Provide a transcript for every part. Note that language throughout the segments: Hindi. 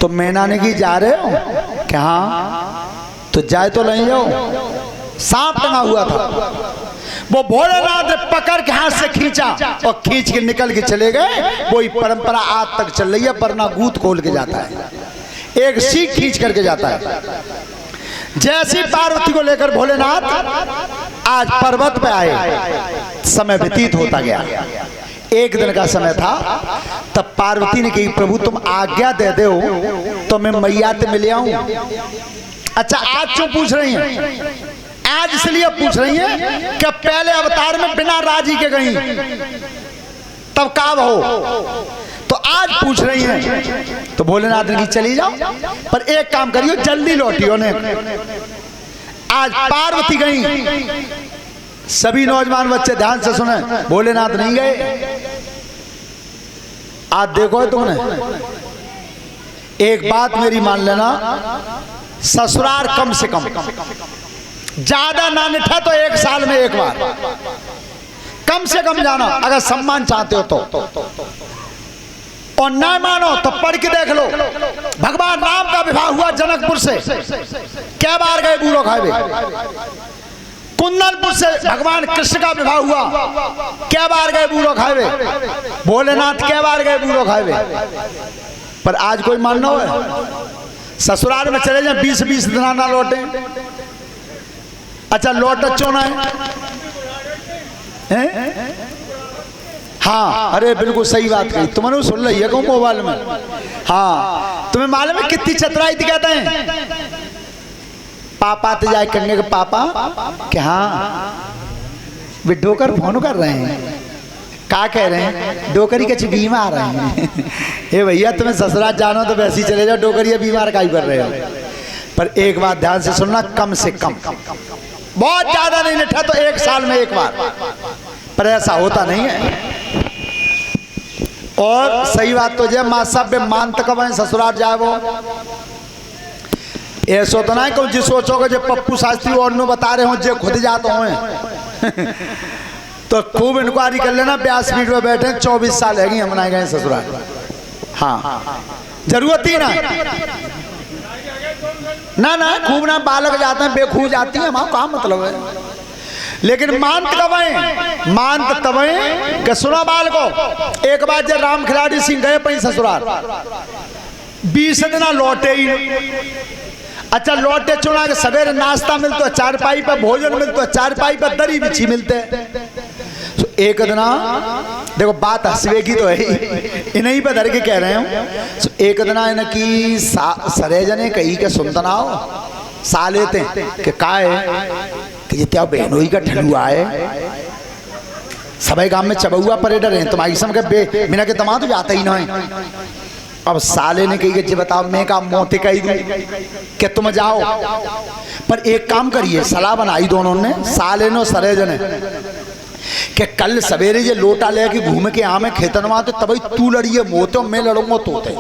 तो मैना ने की जा रहे हो कि हाँ, तो जाए तो नहीं जाओ। सांप टंगा हुआ था, वो भोलेनाथ ने पकड़ के हाथ से खींचा और खींच के निकल के चले गए। वही परंपरा आज तक चल रही है, वरना गूंथ खोल के जाता है, एक सीख खींच करके जाता है। जैसी पार्वती को लेकर भोलेनाथ आज पर्वत पे आए, समय व्यतीत होता गया। एक दिन का समय था, तब पार्वती ने कही प्रभु तुम आज्ञा दे दो तो मैं मैया से मिल आऊं। अच्छा, आज क्यों पूछ रही हैं? आज इसलिए पूछ रही हैं कि पहले अवतार में बिना राजी के गई, तब काब हो, तो आज पूछ रही हैं। तो भोलेनाथ ने की चली जाओ, पर एक काम करियो जल्दी लौटियो ने। आज पार्वती गई। सभी नौजवान बच्चे ध्यान से सुने, भोलेनाथ नहीं गए। आज देखो तुमने, एक बात मेरी मान लेना, ससुराल कम से कम, ज्यादा ना निठा तो एक साल में एक बार कम से कम जाना, अगर सम्मान चाहते हो तो। और ना मानो तो पढ़ के देख लो, भगवान राम का विवाह हुआ जनकपुर से, क्या बार गए बूढ़ो खाए। कुंदनपुर से भगवान कृष्ण का विवाह हुआ, क्या बार गए बूढ़ो खाए। भोलेनाथ क्या बार गए बूढ़ो खाए। पर आज कोई मानना हो, ससुराल में चले जाए 20-20 दिन ना लौटे। अच्छा, लौट चोना है? हाँ, अरे बिल्कुल सही बात कही तुमने, सुन रही है कौन मोबाइल में। हाँ, तुम्हें मालूम है कितनी चतुराई थी, कहते हैं पापा तो जाए करने के पापा क्या, हाँ वे डोकर फोन कर रहे हैं, क्या कह रहे हैं, डोकरी के बीमा आ रहे हैं। हे भैया तुम्हें ससुराल जानो तो वैसे ही चले जाओ, डोकरी बीमार का ही कर रहे हो। पर एक बात ध्यान से सुनना, कम से कम, बहुत ज्यादा नहीं निठा तो एक साल में एक बार, पर ऐसा होता नहीं है। और सही बात तो जय माँ सब मान तक ससुराल जाए वो ऐसा तो नहीं जिस सोचोगे जो पप्पू शास्त्री और नो बता रहे हो जो खुद जाते हो। तो खूब इंक्वायरी कर लेना, 82 मिनट में बैठे 24 साल है हम बनाए गए ससुराल। हाँ, जरूरत ही ना खूब ना बालक जाते हैं, बेखूब जाती है, हमारा काम मतलब है। लेकिन मानत कब मानत तब कि सुना बाल को, एक बार जब राम खिलाड़ी सिंह गए पई ससुराल, 20 दिन लौटे ही। अच्छा, लौटे चुना के सवेरे नाश्ता मिलता है, चारपाई पर भोजन मिलता है, चारपाई पर दरी बिछी मिलते हैं। तो एक दिन देखो बात हंसवे की तो है, इन्हीं पे धर के कह रहे हूँ। तो एक दिन इनकी सरेजने कही के सुनतनाओ साले थे कि का है कि त्या बहनोई का ठलुआ है, सभी गांव में चबुआ परेडर है, तुम्हारी सम के बिना के तमा तो जाता ही ना है। अब साले ने कही कि बताओ मैं का मोते कही दूं कि तुम जाओ, पर एक काम करिए, सलाह बनाई दोनों ने, साले ने सरेज ने, कि कल सवेरे ये लोटा लेके घूम के आमे खेतनवा तो तभी तू लड़िए मोते, मैं लड़ूंगा तोते,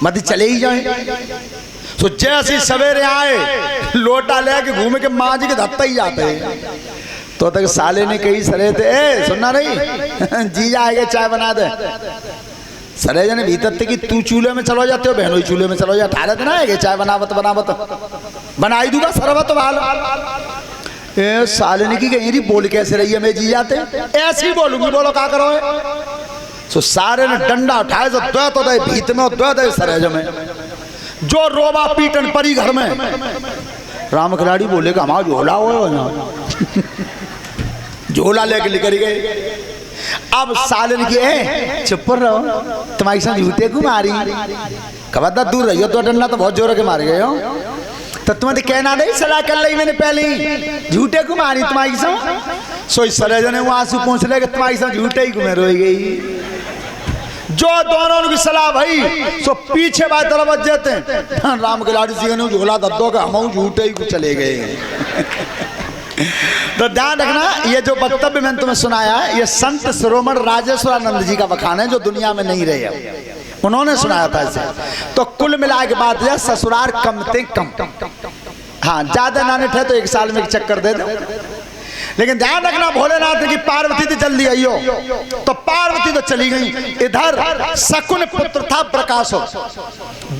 मत चले ही जाए। तो जैसे सवेरे आए लोटा लेके घूम के माँ जी के धत्ता ही जाते हैं। तो तक साले ने कही सरे थे, ए सुनना नहीं जीजा आएगा चाय बना दे। सरे जने भीतर थे कि तू चूल्हे में चलो जाते हो, बहनों चूल्हे में चलो जाते, हालत ना है चाय बनावत बनाई दूंगा सरबत वाल। ए साले ने की कहीं बोल कैसे रही है, मैं जी जाते ऐसे ही बोलूंगी, बोलो क्या करो। तो सारे ने डंडा उठाए तो द्वै तो दे भीत में, द्वै दे सरेज में, जो रोबा पीटन परी घर में। राम खिलाड़ी बोले कि हमारा झोला हो झोला लेके निकल गए। अब सालन की चुप रहो, तुम्हारी साथ झूठे को मारी, कबद्दा दूर रहियो, तो डंडा तो बहुत जोर के मार गए हो। तो तुम्हें कहना नहीं, सलाह कर ली मैंने पहले ही, झूठे को मारी तुम्हारी साथ। सो सरेजन ने वहां से पूछ ले कि तुम्हारी साथ झूठे ही घूमे रोई गई। जो दोनों की सलाह भाई सो पीछे बात तरफ जाते हैं। राम खिलाड़ी सिंह ने झोला दद्दो का हम झूठे ही चले गए। तो ध्यान रखना, ये जो वक्तव्य मैंने तुम्हें सुनाया है, ये संत शिरोमण राजेश्वरानंद जी का बखान है, जो दुनिया में नहीं रहे, उन्होंने सुनाया था इसे। तो कुल मिला के बात है, ससुराल कम ते कम, हाँ ज्यादा ना निठे तो एक साल में एक चक्कर दे दो। लेकिन ध्यान रखना भोलेनाथ की पार्वती तो जल्दी आइयो, तो पार्वती तो चली गई। इधर शकुन पुत्र था प्रकाशुर।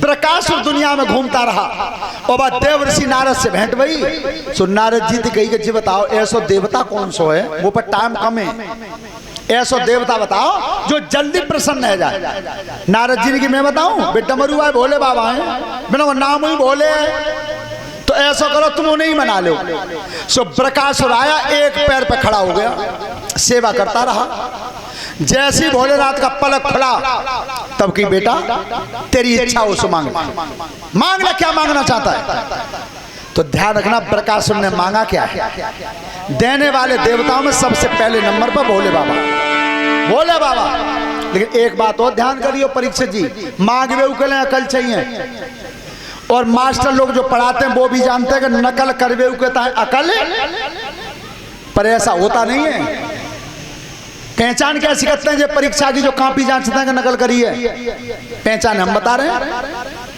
प्रकाशुर दुनिया में घूमता रहा और बाद देवर्षि नारद से भेंट भई। सो नारद जी तो कही कि जी बताओ ऐसो देवता कौन सो है, वो पर टाइम कम है, ऐसो देवता बताओ जो जल्दी प्रसन्न है जाए। नारद जी ने कि मैं बताऊं, बेटा मरुआ है, भोले बाबा हैं, बिना नाम ही भोले है, तो ऐसा करो तुम उन्हें ही मना लो। सो प्रकाशुर आया, एक पैर पे खड़ा हो गया, सेवा करता रहा। जैसे ही भोलेनाथ का पलक खुला तब की बेटा तेरी इच्छा उस मांगना क्या मांगना चाहता है। तो ध्यान रखना प्रकाशुर ने मांगा क्या है। देने वाले देवताओं में सबसे पहले नंबर पर भोले बाबा, भोले बाबा। लेकिन एक बात और ध्यान करियो परीक्षित जी, मांगवे उकले अकल चाहिए, और मास्टर लोग जो पढ़ाते हैं वो भी जानते हैं कि नकल करवे कहता है अकल, पर ऐसा होता नहीं है। पहचान कैसी करते हैं जो परीक्षा की जो कॉपी जांचते हैं कि नकल करी है, पहचान हम बता रहे हैं।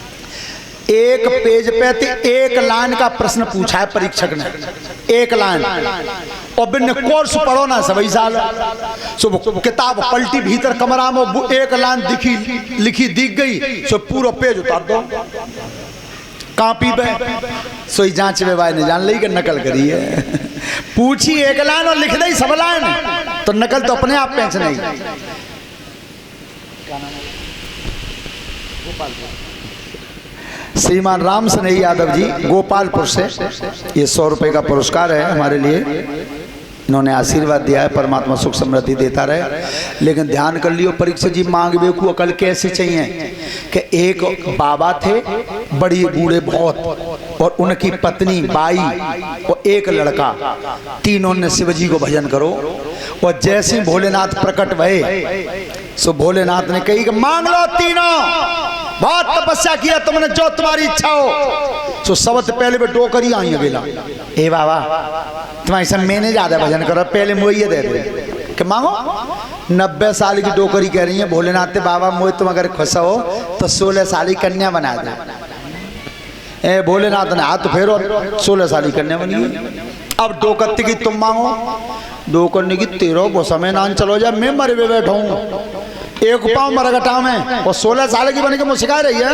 एक पेज पे एक लाइन का प्रश्न पूछा है परीक्षक ने, एक लाइन, और बिन कोर्स पढ़ो ना सभी साल, सो किताब पलटी भीतर कमरा में एक लाइन लिखी दिख गई, सो पूरा पेज उतार दो कॉपी पे। सोई जांच में भाई ने जान ली कि नकल करी है। पूछी एक लाइन और लिख दी सब लाइन, तो नकल तो अपने आप पेंच नहीं। श्रीमान राम स्नेही यादव जी गोपालपुर से, ये 100 रुपए का पुरस्कार है हमारे लिए, इन्होंने आशीर्वाद दिया है, परमात्मा सुख समृद्धि देता रहे। लेकिन ध्यान कर लियो परीक्षित जी, मांगवे को अकल कैसे चाहिए कि एक बाबा थे बड़ी बूढ़े बहुत, और उनकी पत्नी बाई और एक लड़का, तीनों ने शिव जी को भजन करो। और जैसे भोलेनाथ प्रकट भये सो भोलेनाथ ने कही कि मांग लो तीनों, बहुत तपस्या किया तुमने, जो तुम्हारी इच्छा हो। सो सबसे पहले भी डोकरी आई अकेला, ए बाबा तुम्हारी सब मैंने ज्यादा भजन करो, पहले मुझे दे दे कि मांगो। 90 साल की डोकरी कह रही है भोलेनाथ बाबा मुझे तुम अगर खुश हो तो 16 साल की कन्या बना दे। ए भोलेनाथ ने हाथ फेरो, 16 साल की कन्या बनी। अब डोकत्ती की तुम मांगो, डोकरने की तेरो वो समय नान चलो जाए, मैं मरे हुए बैठा हूँ, एक पाँव मरगटा में, और 16 साल की बन के मुझे सिखा रही है।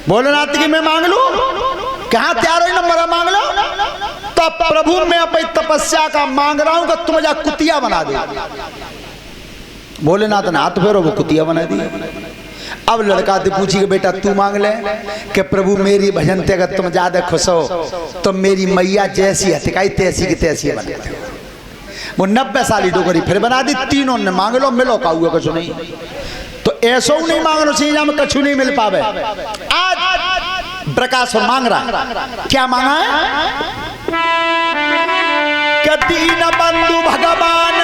भोलेनाथ की मैं मांग लू, कहाँ तैयार हो नंबर मांग लो। तो प्रभु मैं अपनी तपस्या का मांग रहा हूं कि तुम जा कुतिया बना दे। भोलेनाथ ने हाथ फेरो, वो कुतिया बना दी। अब लड़का से पूछी कि बेटा तू मांग ले कि प्रभु मेरी भजन ते अगर तुम ज्यादा खुश हो तो मेरी मैया जैसी हथिकाई तैसी की तैसी बना दे। वो 90 साली डोकरी फिर बना दी। तीनों ने मांग लो, मिलो का हुआ कछु नहीं। तो ऐसो नहीं मांगना चाहिए में कछु नहीं मिल पावे। आज प्रकाशुर मांग रहा, क्या मांगा है कि दीन बंधु भगवान,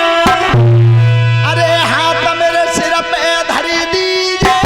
अरे हाथ मेरे सिर पे धरी दीजिए।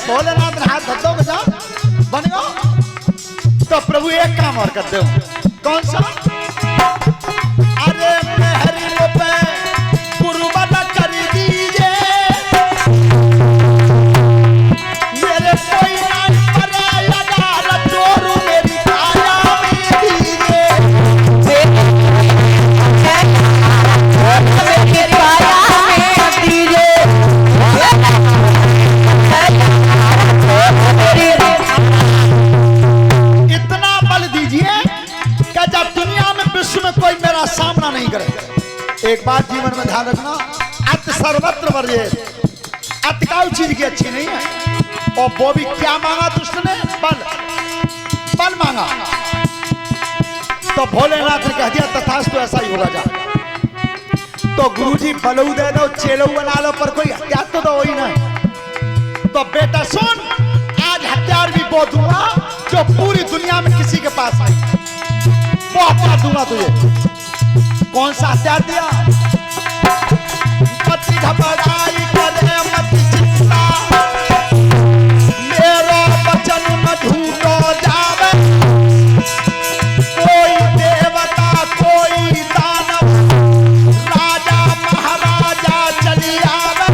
भोलेनाथ ने हाथ धो के जा बन गो। तो प्रभु एक काम और कर दो, कौन सा? अरे मेहरी पे गुरुबन कर दीजिए, मेरे कोई नाम पर लगा रटोरू मेरी काया में दीजिए, मेरी काया में दीजिए। में ध्यान रखना, अत सर्वत्र वर्जित, अतिकाऊ चीज की अच्छी नहीं है। और वो भी क्या मांगा दुष्ट ने? बल, बल मांगा। तो भोलेनाथ ने कह दिया तथास्तु, ऐसा ही होगा जा। तो गुरुजी बलऊ दे दो, चेलऊ बना लो, पर कोई हथियार तो दो ही ना। तो बेटा सुन, आज हथियार भी वो दूंगा जो पूरी दुनिया में किसी के पास नहीं, वो हथियार दूंगा तुझे। कौन सा हथियार दिया? मत घबराई करे मत चिंता, मेरा वचन मधुरो जावे, कोई देवता कोई दानव, राजा महाराजा चली आवे,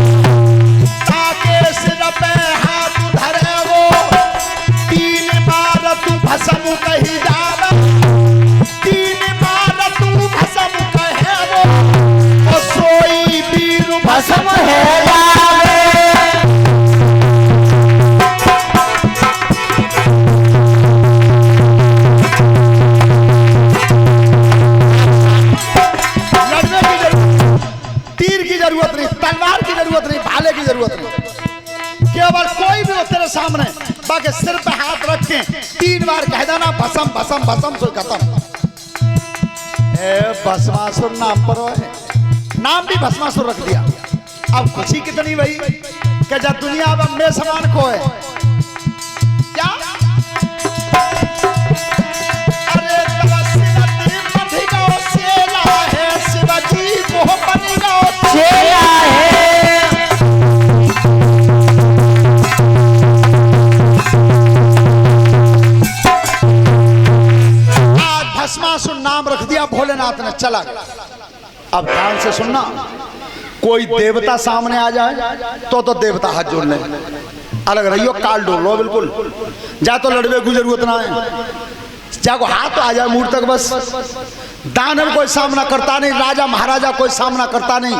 ताके सिर पे हाथ धरे वो, 3 बार तू भस्म कही जावे, 3 बार तू भस्म कहे वो, और सोई वीर भस्म है जावे। लड़ने की जरूरत, तीर की जरूरत नहीं, तलवार की जरूरत नहीं, भाले की जरूरत नहीं, केवल कोई भी हो तेरे सामने, बाकी सिर पे हाथ रख के 3 बार कह देना भस्म भस्म भस्म, सो खत्म। भस्मासुर नाम पर है, नाम भी भस्मासुर रख दिया। अब खुशी कितनी भाई कि जब दुनिया अब में समान को है क्या? अरे चेला है शिवाजी वो बनेगा चेला है। आज भस्मासुर नाम रख दिया भोलेनाथ ने, चला गया। अब ध्यान से सुनना, कोई देवता सामने आ जाए तो देवता हाथ जोड़ ले, अलग रहियो, काल डोल लो बिल्कुल, जा तो लड़वे की जरूरत ना है, जाको हाथ आ जाए मूर्त तक बस। दानव कोई सामना करता नहीं, राजा महाराजा कोई सामना करता नहीं,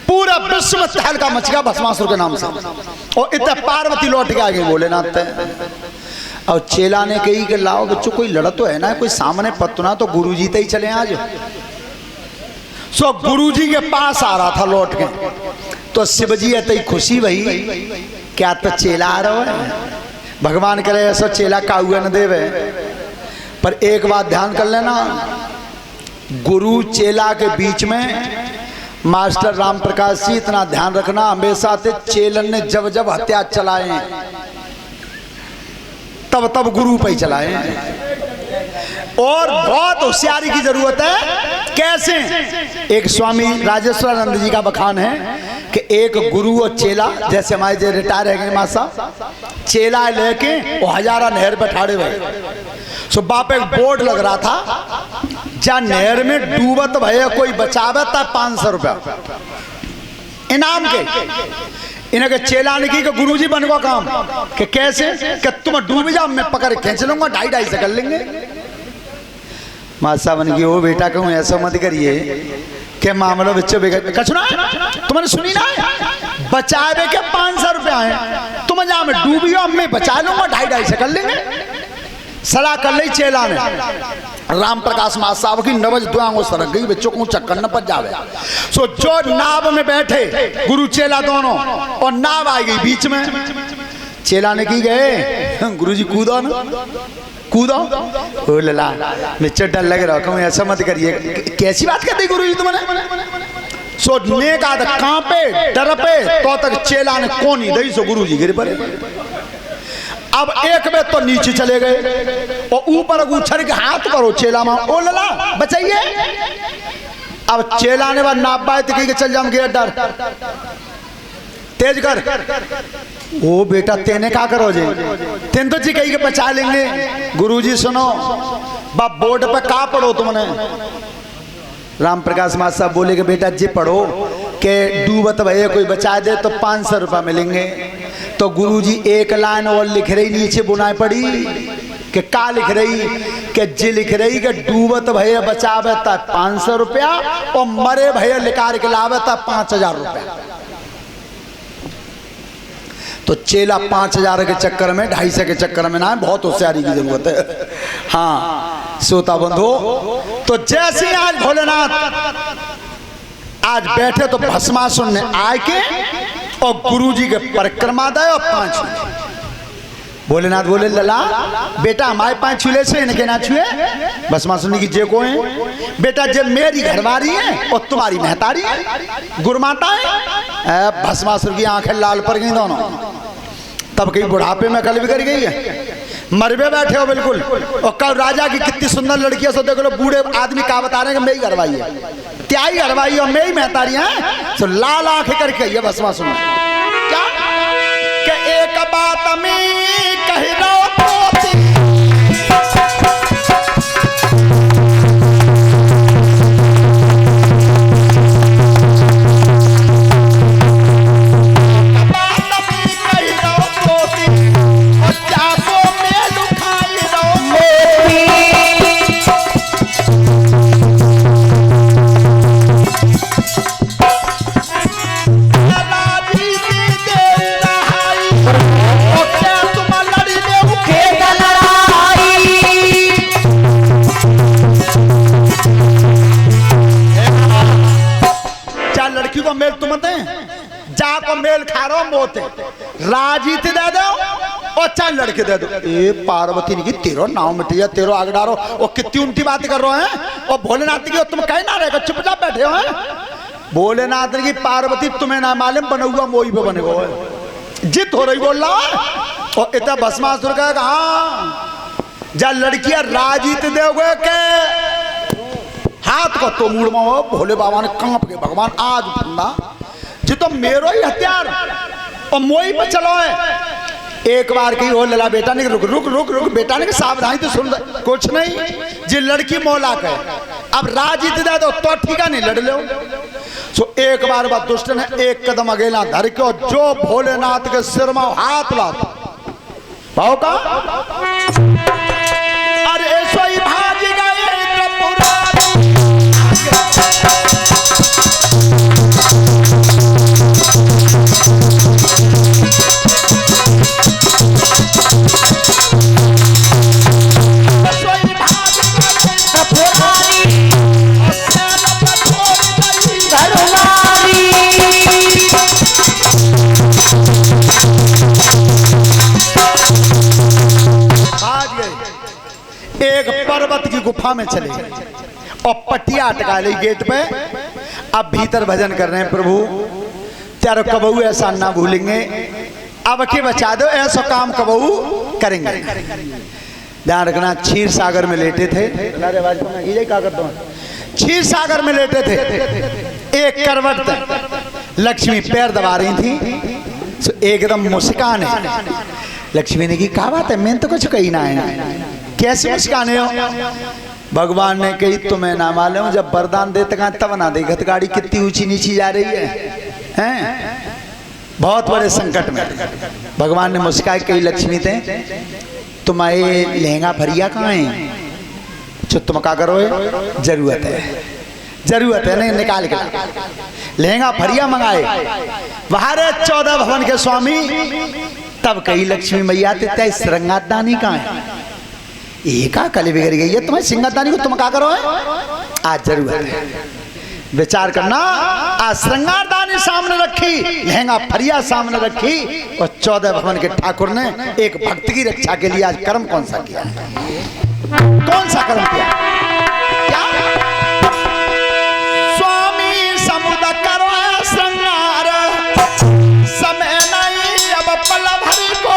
पूरा विश्व में तहलका मच गया भस्मासुर के नाम से। और इतने पार्वती लौट के आ गई भोलेनाथ पे। और चेला ने कही कि लाओ बच्चों कोई लड़ा तो है ना, कोई सामने पत्तुना, तो गुरुजी ते ही चले आज। सो गुरुजी के पास आ रहा था लौट के, तो शिवजी है तो खुशी भई, क्या तो चेला आ रहा है, भगवान करे ऐसा चेला काउए न देवे। पर एक बात ध्यान कर लेना, गुरु चेला के बीच में मास्टर राम प्रकाश जी इतना ध्यान रखना, हमेशा से चेलन ने जब जब हथियार चलाए तब तब गुरु पे चलाए। और बहुत होशियारी की जरूरत है। कैसे? एक स्वामी राजेश्वरानंद जी का बखान है कि एक गुरु और चेला, जैसे हमारे जो रिटायर है गए मासा, चेला लेके वो हजारा नहर पे ठाड़े हुए। सो बाप एक बोर्ड लग रहा था, जहाँ नहर में डूबत भैया कोई बचावे था 500 रुपया इनाम के। इन्हें चेला ने की गुरुजी बन गो काम कि कैसे कि तुम डूब जाओ, मैं पकड़ खींच लूंगा, 2.5 से कर लेंगे। मासा बन गई, ओ बेटा कहूँ ऐसा मत करिए कि मामला बच्चों बेकार कछुना, तुमने सुनी ना, बचावे के 500 रुपया है, तुम जहाँ में डूबी हो मैं बचा लूंगा, 2.5 से कर लेंगे। सलाह कर ली चेला ने। राम प्रकाश मास साहब की नवज दुआओं सरक गई, बच्चों को चक्कर न पड़ जावे। सो जो नाव में बैठे गुरु चेला दोनों, और नाव आ गई बीच में, चेला ने की गए गुरुजी कूदो ना, कूदो। ओ लला मुझे डर लग रहा, कहूँ ऐसा मत करिए, कैसी बात करती गुरुजी तुमने। सो नेक आद कांपे डर पे, तो तक चेला ने कोनी दई, सो गुरुजी गिर पड़े। अब एक में तो नीचे चले गए और ऊपर उछल के हाथ करो चेला मां, ओ लला बचाइए। अब चेला ने नाप पाए तो कि चल जाऊंगे, डर तेज कर। ओ बेटा तेने क्या करो जी, तेन तो जी कही के बचा लेंगे। गुरुजी सुनो, बाप बोर्ड पे का पढ़ो तुमने। राम प्रकाश मास साहब बोले कि बेटा जी पढ़ो कि डूबत भैया कोई बचा दे तो 500 रुपया मिलेंगे। तो गुरुजी एक लाइन और लिख रही, नीचे बुनाई पड़ी कि का लिख रही कि जी लिख रही कि डूबत भैया बचावे था 500 रुपया और मरे भैया लिकार के लावे था 5000 रुपया। तो चेला 5000 के चक्कर में, 250 के चक्कर में ना, बहुत होशियारी की जरूरत है। हाँ श्रोता बंधु, तो जैसे आज भोलेनाथ आज बैठे तो भस्मासुर ने आए के और गुरुजी के परिक्रमा दे और 5 भोलेनाथ बोले लला बेटा हमारे 5 छुले से इनके ना छुए। भस्मासुर की जे को है बेटा जब मेरी घरवारी है और तुम्हारी महतारी है गुरमाता है। भस्मासुर की आंखें लाल पड़ गई दोनों। तब कहीं बुढ़ापे में कल बिगड़ गई है, मरबे बैठे हो बिल्कुल। और कल राजा की कितनी सुंदर लड़कियां सो देख लो, बूढ़े आदमी का बता रहे हैं कि मैं ही घरवाई है, क्या ही घरवाई और मैं ही महतारी है। तो लाल आंखें करके ये भस्मासुर क्या कि एक बात में कह रहा मेल तुम जाको मेल खा रहा मोते राजी थे दे दो और 4 लड़के दे दो। ये पार्वती ने की तेरो नाव मिटिया तेरो आग डारो और कितनी उल्टी बातें कर रहे हैं। और भोलेनाथ की तुम कहीं ना रहेगा चुपचाप बैठे हो हैं। भोलेनाथ की पार्वती तुम्हें ना मालूम बना हुआ मोही पे बने हुए जिद हो रही बोल रहा। और इतना भस्मासुर का हाँ जा लड़कियां राजी थे दोगे के हाथ को तो मूड में हो। भोले बाबा ने कांप के भगवान आज बंदा जी तो मेरो ही हथियार और मोही पे चलो है। एक बार की हो लला बेटा ने रुक रुक रुक रुक बेटा ने सावधानी तो सुन कुछ नहीं जी लड़की मौला के अब राजी दे दो तो ठीक है नहीं लड़ लो। सो एक बार बाद दुष्ट ने एक कदम अकेला धर के जो भोलेनाथ के सिर में हाथ लाता भाव का अरे ऐसा ही भाग गए पर्वत की गुफा में चले और पटिया अटका ली गेट पे। अब भीतर भजन कर रहे हैं प्रभु तेरे कबहू ऐसा ना भूलेंगे अब के बचा दो ऐसा काम कबहू करेंगे। ध्यान रखना क्षीर सागर में लेटे थे क्षीर सागर में लेटे थे एक करवट लक्ष्मी पैर दबा रही थी एकदम मुस्कान है। लक्ष्मी ने की कहा बात है मैंने तो कुछ कही ना है कैसे मुस्काने हो। भगवान ने कही तुम्हें ना मालूम जब वरदान देते कहा तब ना दे गाड़ी कितनी ऊंची नीची जा रही है बहुत बड़े संकट में। भगवान ने मुस्काई कही लक्ष्मी थे तुम्हारे लहंगा भरिया कहाँ है जो तुम क्या करो जरूरत है नहीं निकाल के लहंगा भरिया मंगाए बाहर 14 भवन के स्वामी। तब कही लक्ष्मी मैया ते श्रृंगारदानी कहाँ है एक कली बिगड़ गई है तुम्हें सिंगारदानी को तुम क्या करो आज जरूरत है विचार करना। आज श्रृंगारदानी सामने रखी लहंगा फरिया सामने रखी और 14 भवन के ठाकुर ने एक भक्त की रक्षा के लिए आज कर्म कौन सा किया कौन सा कर्म किया क्या स्वामी समुद्र करो श्रृंगार समय नहीं अब पल भरी को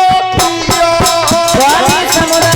स्वामी समुद्र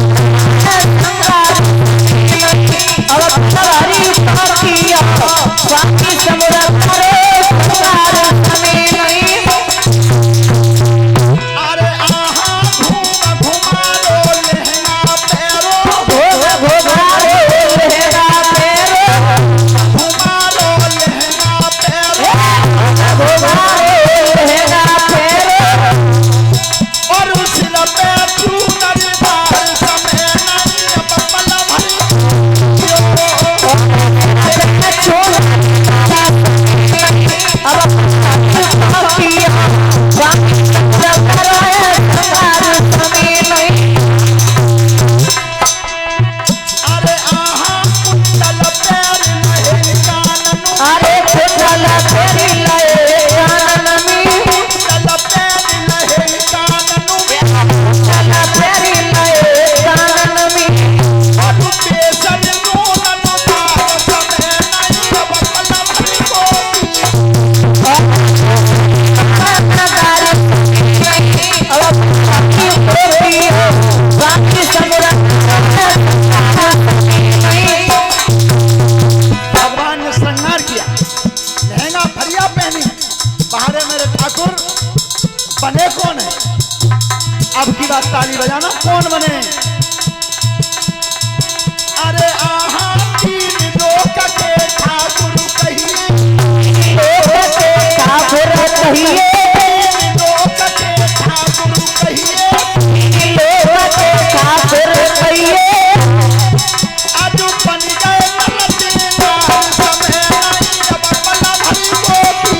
साड़ियां पहनी, बाहर मेरे ठाकुर बने कौन है? अब की बात ताली बजाना, कौन बने? अरे आहा तीन लोक के ठाकुर कहिए, ठाकुर कहिए, लोक के ठाकुर कहिए, ठाकुर कहिए, आज बन गए ललतेदार समय नहीं अब बल्ला भरी गोपी।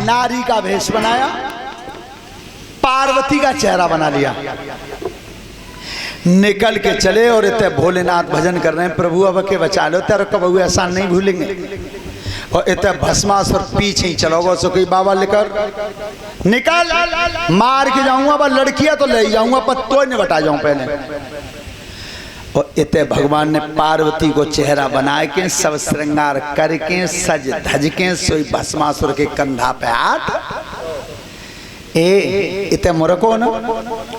नारी का भेष बनाया, पार्वती का चेहरा बना लिया, निकल के चले और इतने भोलेनाथ भजन कर रहे हैं, प्रभु अब के बचा लो, तेरे कबू ऐसा नहीं भूलेंगे। और इतने भस्मासुर पीछे ही चलोगे, सो कोई बाबा लेकर निकल, मार के जाऊंगा, बस लड़कियां तो ले जाऊंगा, पर तो नहीं बता जाऊं पहले। और इतने भगवान ने पार्वती को चेहरा बना के सब श्रृंगार करके सज धज के सोई भस्मासुर के कंधा पे हाथ, ए इतने मुरको ना।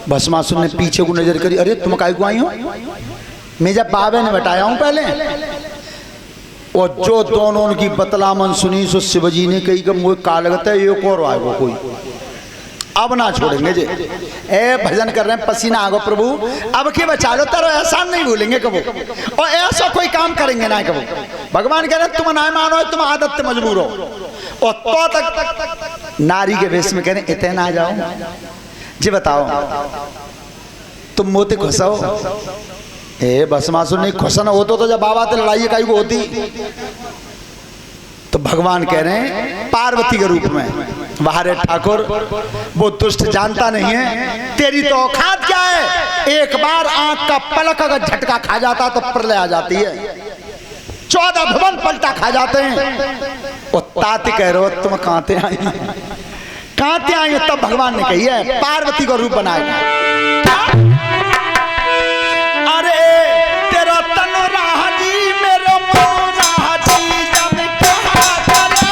भस्मासुर ने पीछे को नजर करी, अरे तुम काहे को आई हो? मैं जब बाबे ने बताया हूं पहले। और जो दोनों उनकी बतलामन सुनी, सो शिवजी ने कही कि मुझे का लगता है एक और आएगा कोई, अब ना छोड़ेंगे जे। ए भजन कर रहे हैं, पसीना आगो प्रभु अब के बचा लो, तेरा एहसान नहीं भूलेंगे कबो, और ऐसा कोई काम करेंगे ना कबो। भगवान कह रहे तुम ना मानो, तुम आदत से मजबूर हो। और तो तक नारी के वेश में कह रहे इतने ना जाओ जी, बताओ तुम मोते खुशाओ। ए भस्मासुर नहीं खुशना होता तो जब बाबा ते लड़ाई काई को होती। तो भगवान कह रहे हैं पार्वती के रूप में, बाहर ठाकुर वो दुष्ट जानता नहीं है तेरी तो औकात क्या है। एक बार आंख का पलक अगर झटका खा जाता तो प्रलय आ जाती है, 14 भवन पलटा खा जाते हैं। और ताते कह रहे हो तुम कांते आई, कांते आई हो। तब भगवान ने कही है पार्वती को रूप बनाएगा। अरे तेरा तन राजी मेरो मन राजी, जब कहा करो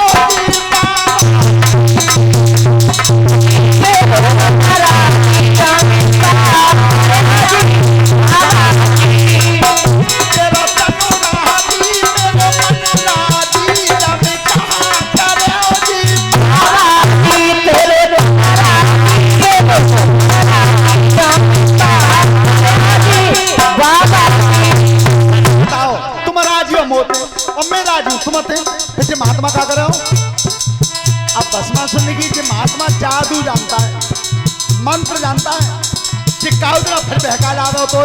महात्मा क्या कर रहे हो? अब भस्मासुर ने की महात्मा जादू जानता है, मंत्र जानता है, चिक्काऊ तेरा फिर बहका ला दो तो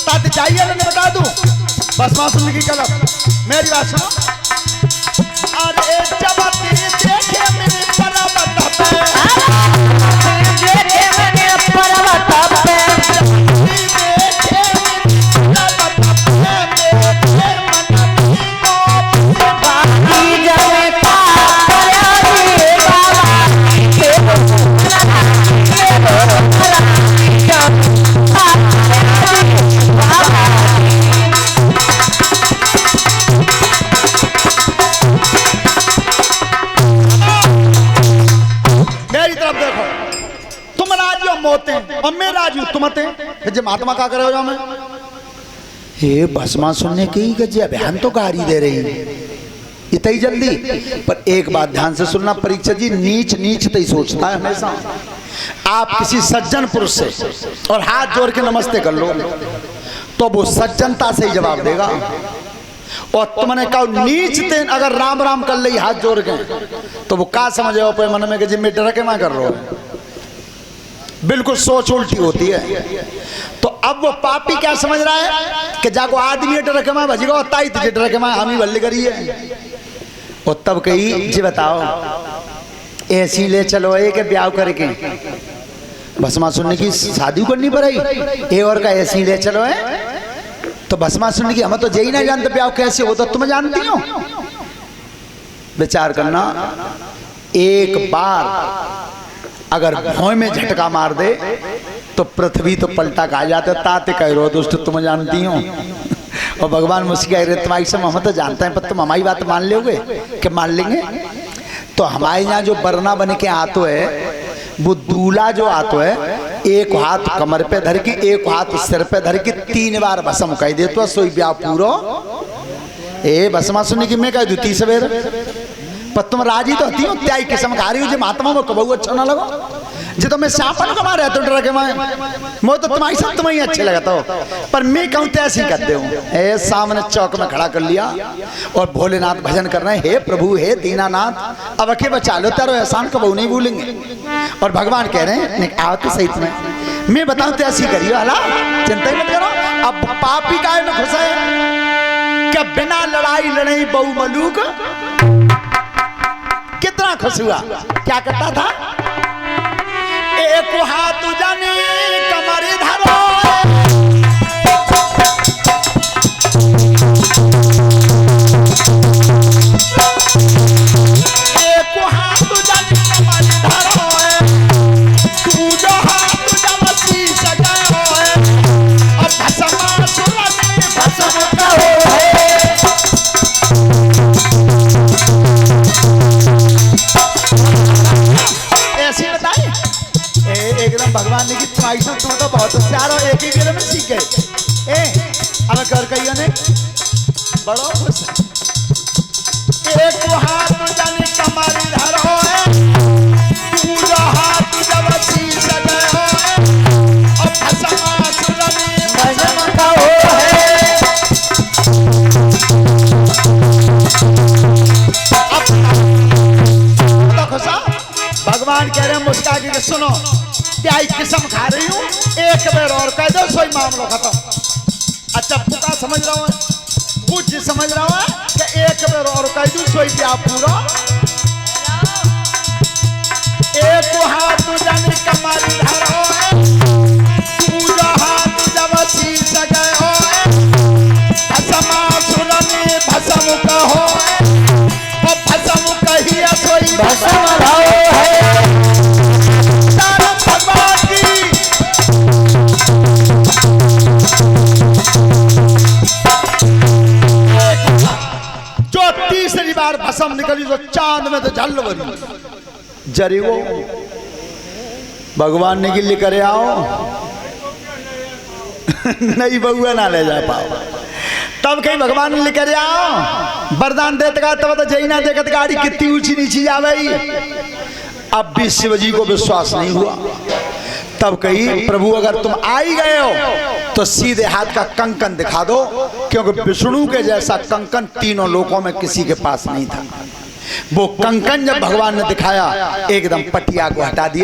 ताते जाइए ना बता दूं। भस्मासुर ने की गलत, मेरी बात सुनो। अरे जब देखे मेरे पर्वत पे, देखे मेरे पर्वत पे, और मैं राजू तुमते जे महात्मा का करे हो मैं। हे भस्मा सुनने की कि जे बहन तो गाड़ी दे रही इतनी जल्दी। पर एक बात ध्यान से सुनना परीक्षा जी, नीच नीच तई सोचता है हमेशा। आप किसी सज्जन पुरुष से और हाथ जोड़ के नमस्ते कर लो तो वो सज्जनता से ही जवाब देगा। और तुमने कहा नीच तेन अगर राम राम कर ली हाथ जोड़ के तो वो का समझे पे मन में कि जिम्मे डर के मैं कर रहा हूं। बिल्कुल सोच उल्टी होती है। तो अब वो पापी क्या समझ रहा है कि जाको आदमी डर के मैं भजीगा और ताई तुझे डर के मैं हम ही बल्ली करी है। और तब कही जी बताओ ऐसी ले चलो ये के ब्याह करके भस्मा सुनने की शादी करनी पड़ेगी ए और का ऐसी ले चलो है। तो भस्मा सुनने की हम तो यही ना जानते ब्याह कैसे होता, तुम जानती हो। विचार करना, एक बार अगर भौं में झटका मार दे तो पृथ्वी तो पलटा खा जाता। ताते कह रहे हो दोस्त तुम जानती हो। और भगवान मुझसे रहे तुम्हारी सब हम तो जानते हैं पर तुम हमारी बात मान लोगे कि मान लेंगे। तो हमारे यहाँ जो बरना बन के आतो है वो दूल्हा जो आतो है एक हाथ कमर पे धर की एक हाथ सिर पे धर की 3 बार भस्म कह दे तो सोई ब्याह पूरो। ए भस्मा सुनने की मैं कह दू 30 बेर पर तुम राजी तो होती हो त्याई किस्म खा रही हो जो महात्मा में कबू अच्छा ना लगो जो तो मैं सापन को मारे तो डर के मैं तो तुम्हारी सब तुम्हें अच्छे लगता हो पर मैं कहूँ तो ऐसे ही करते हूँ। ए सामने चौक में खड़ा कर लिया और भोलेनाथ भजन कर रहे हैं, हे प्रभु हे दीनानाथ अब अके बचा लो तेरो एहसान कबू नहीं भूलेंगे। और भगवान कह रहे हैं आओ तो सही तुम्हें मैं बताऊँ तो ऐसी करियो अला चिंता ही मत करो। अब पापी काय में खुश है क्या बिना लड़ाई लड़ाई बहु मलूक कितना खुश हुआ। क्या करता था एक हाथ जाने कमर धरो एक हाथ जाने कमर धरो तू जो हाथ जब शीश गयो है अब भस्म सुरने भस्म कहो ऐसी बताए एकदम भगवान ने की तुम्हारी सब तुम तो बहुत होशियार हो एक ही गेले में सीख गए। अब कर कहियो ने बड़ो खुश एक हाथ जाने कमर धरो तू जो हाथ जब शीश गयो अब भस्म सुरने भस्म कहो अब तो खुशा भगवान कह रहे हैं मुस्का के सुनो प्याई किस्म खा रही हूँ एक बार और कह दो सोई मामला खत्म। अच्छा पुता समझ रहा हूँ कुछ समझ रहा हूँ कि एक बार और कह दू सोई प्याह पूरा एक हाथ जाने कमर धरो पूजा हाथ जब शीश गयो भस्मा सुरने भस्म कहो और भस्म कहिए सोई भस्म भाव है तीसरी बार भस्म निकली तो चांद में तो जल बनी जरी वो भगवान ने गिल्ली करे आओ नहीं बउआ ना ले जा पाओ तब कहीं भगवान ने लेकर आओ वरदान देते का तब तो जई ना देखत गाड़ी कितनी ऊंची नीची जावे। अब भी शिव जी को विश्वास नहीं हुआ तब कही प्रभु अगर तुम आ ही गए हो तो सीधे हाथ का कंकन दिखा दो क्योंकि विष्णु के जैसा कंकन तीनों लोकों में किसी के पास नहीं था। वो कंकन जब भगवान ने दिखाया एकदम पटिया को हटा दिया।